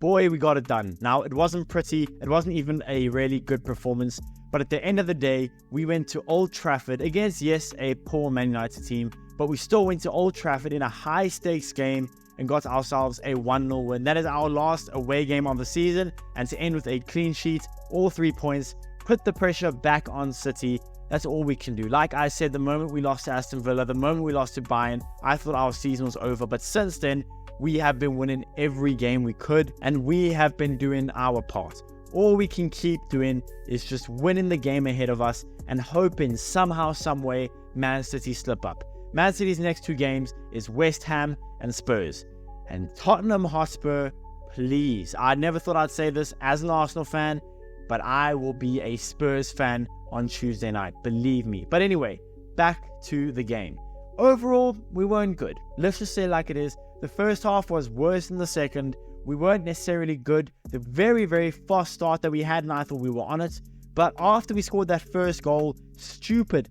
boy, we got it done. Now, it wasn't pretty. It wasn't even a really good performance. But at the end of the day, we went to Old Trafford against, yes, a poor Man United team. But we still went to Old Trafford in a high-stakes game and got ourselves a 1-0 win. That is our last away game of the season. And to end with a clean sheet, all 3 points, put the pressure back on City. That's all we can do. Like I said, the moment we lost to Aston Villa, the moment we lost to Bayern, I thought our season was over. But since then, we have been winning every game we could, and we have been doing our part. All we can keep doing is just winning the game ahead of us and hoping somehow, some way, Man City slip up. Man City's next 2 games is West Ham and Spurs. And Tottenham Hotspur, please. I never thought I'd say this as an Arsenal fan, but I will be a Spurs fan on Tuesday night. Believe me. But anyway, back to the game. Overall, we weren't good. Let's just say it like it is. The first half was worse than the second. We weren't necessarily good. The very, very fast start that we had, and I thought we were on it. But after we scored that first goal, stupid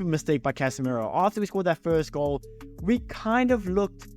mistake by Casemiro. After we scored that first goal, we kind of looked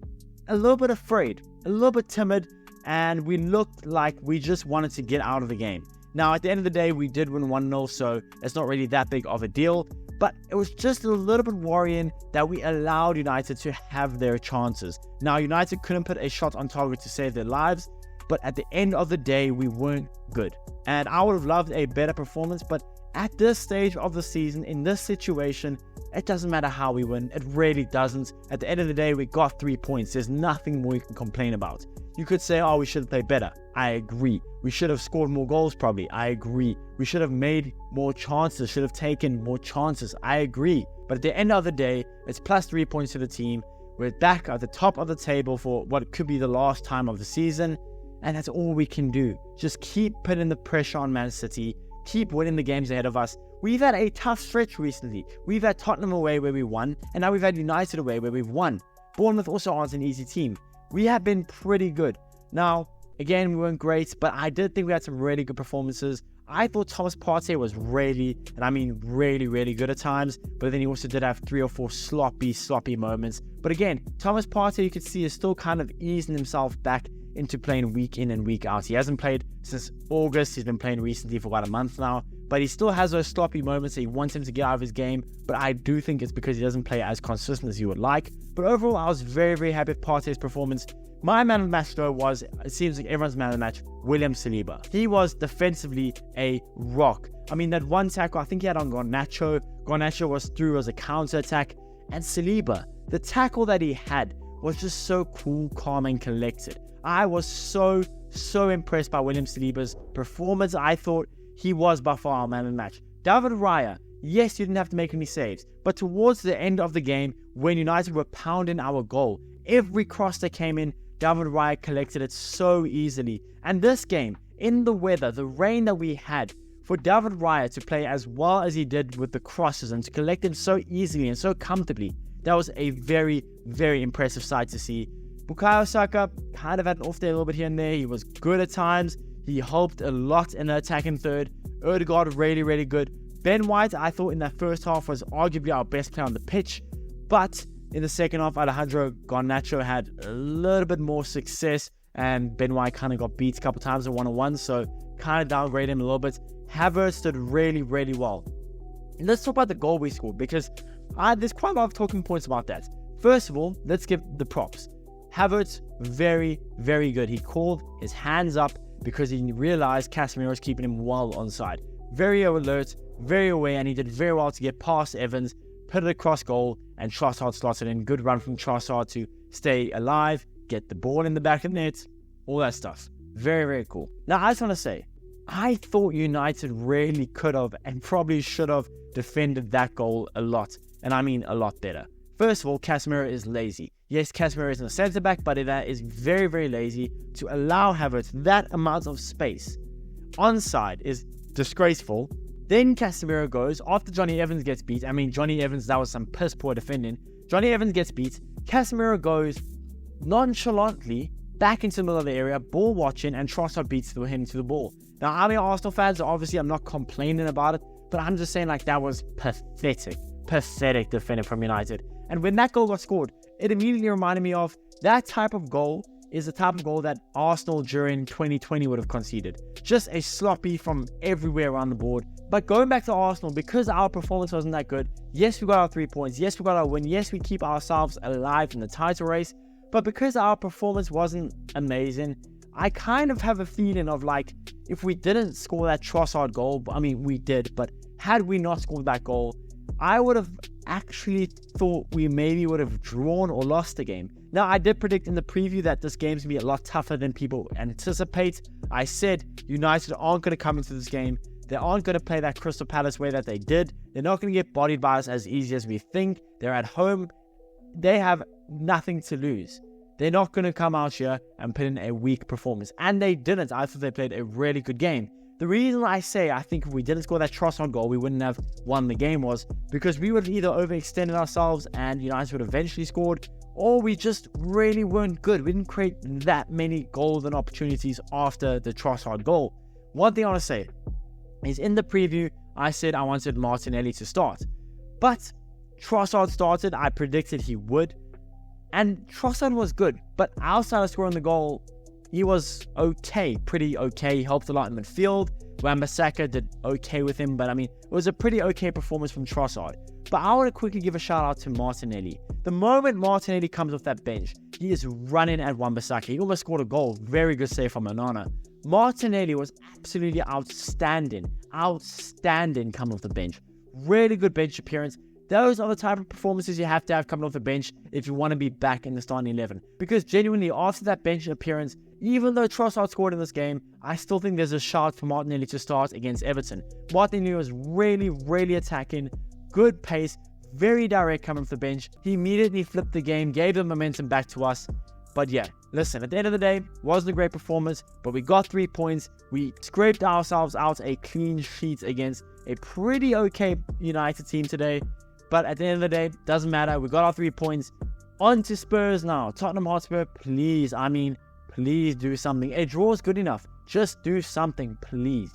a little bit afraid, a little bit timid, and we looked like we just wanted to get out of the game. Now, at the end of the day, we did win 1-0, so it's not really that big of a deal. But it was just a little bit worrying that we allowed United to have their chances. Now, United couldn't put a shot on target to save their lives, but at the end of the day, we weren't good. And I would have loved a better performance, but at this stage of the season, in this situation, it doesn't matter how we win. It really doesn't. At the end of the day, we got 3 points. There's nothing more you can complain about. You could say, oh, we should have played better. I agree. We should have scored more goals, probably. I agree. We should have made more chances, should have taken more chances. I agree. But at the end of the day, it's plus 3 points to the team. We're back at the top of the table for what could be the last time of the season. And that's all we can do. Just keep putting the pressure on Man City. Keep winning the games ahead of us. We've had a tough stretch recently. We've had Tottenham away where we won, and now we've had United away where we've won. Bournemouth also aren't an easy team. We have been pretty good. Now, again, we weren't great, but I did think we had some really good performances. I thought Thomas Partey was really, and I mean really, really good at times, but then he also did have 3 or 4 sloppy moments. But again, Thomas Partey, you could see, is still kind of easing himself back into playing week in and week out. He hasn't played since August. He's been playing recently for about a month now, but he still has those sloppy moments that he wants him to get out of his game. But I do think it's because he doesn't play as consistent as you would like. But overall, I was very, very happy with Partey's performance. My man of the match, though, was, it seems like everyone's man of the match, William Saliba. He was defensively a rock. I mean, that one tackle I think he had on Garnacho. Garnacho was through as a counter-attack. And Saliba, the tackle that he had was just so cool, calm, and collected. I was so impressed by William Saliba's performance. I thought he was by far our man of the match. David Raya, yes, you didn't have to make any saves, but towards the end of the game, when United were pounding our goal, every cross that came in, David Raya collected it so easily. And this game, in the weather, the rain that we had, for David Raya to play as well as he did with the crosses and to collect them so easily and so comfortably, that was a very, very impressive sight to see. Bukayo Saka kind of had an off day a little bit here and there. He was good at times. He helped a lot in the attacking third. Odegaard really, really good. Ben White, I thought in that first half was arguably our best player on the pitch. But in the second half, Alejandro Garnacho had a little bit more success. And Ben White kind of got beat a couple times in one-on-one. So kind of downgraded him a little bit. Havertz did really, really well. And let's talk about the goal we scored, because there's quite a lot of talking points about that. First of all, let's give the props. Havertz, very, very good. He called his hands up because he realized Casemiro was keeping him well onside. Very alert, very aware, and he did very well to get past Evans, put it across goal, and Trossard slotted in. Good run from Trossard to stay alive, get the ball in the back of the net, all that stuff. Very, very cool. Now, I just want to say, I thought United really could have and probably should have defended that goal a lot, and I mean a lot better. First of all, Casemiro is lazy. Yes, Casemiro isn't a centre-back, but that is very, very lazy to allow Havertz that amount of space. Onside is disgraceful. Then Casemiro goes, after Johnny Evans gets beat. I mean, Johnny Evans, that was some piss poor defending. Johnny Evans gets beat. Casemiro goes nonchalantly back into the middle of the area, ball watching, and Trossard beats him to the ball. Now, I'm an Arsenal fan, so obviously I'm not complaining about it, but I'm just saying, like, that was pathetic defending from United. And when that goal got scored, it immediately reminded me of that type of goal is the type of goal that Arsenal during 2020 would have conceded. Just a sloppy from everywhere around the board. But going back to Arsenal, because our performance wasn't that good, yes, we got our 3 points. Yes, we got our win. Yes, we keep ourselves alive in the title race. But because our performance wasn't amazing, I kind of have a feeling of like, if we didn't score that Trossard goal, I mean, we did, but had we not scored that goal, I would have actually thought we maybe would have drawn or lost the game. Now, I did predict in the preview that this game's going to be a lot tougher than people anticipate. I said United aren't going to come into this game. They aren't going to play that Crystal Palace way that they did. They're not going to get bodied by us as easy as we think. They're at home. They have nothing to lose. They're not going to come out here and put in a weak performance. And they didn't. I thought they played a really good game. The reason I say I think if we didn't score that Trossard goal, we wouldn't have won the game was because we would have either overextended ourselves and United would have eventually scored, or we just really weren't good. We didn't create that many golden opportunities after the Trossard goal. One thing I want to say is in the preview, I said I wanted Martinelli to start. But Trossard started. I predicted he would. And Trossard was good. But outside of scoring the goal, he was okay, pretty okay. He helped a lot in midfield. Wan-Bissaka did okay with him, but I mean, it was a pretty okay performance from Trossard. But I want to quickly give a shout out to Martinelli. The moment Martinelli comes off that bench, he is running at Wan-Bissaka. He almost scored a goal. Very good save from Onana. Martinelli was absolutely outstanding coming off the bench. Really good bench appearance. Those are the type of performances you have to have coming off the bench if you want to be back in the starting 11. Because genuinely, after that bench appearance, even though Trossard scored in this game, I still think there's a shout for Martinelli to start against Everton. Martinelli was really attacking, good pace, very direct coming off the bench. He immediately flipped the game, gave the momentum back to us. But yeah, listen, at the end of the day, wasn't a great performance, but we got 3 points. We scraped ourselves out a clean sheet against a pretty okay United team today. But at the end of the day, doesn't matter. We got our 3 points. On to Spurs now. Tottenham Hotspur, please do something. A draw is good enough. Just do something, please.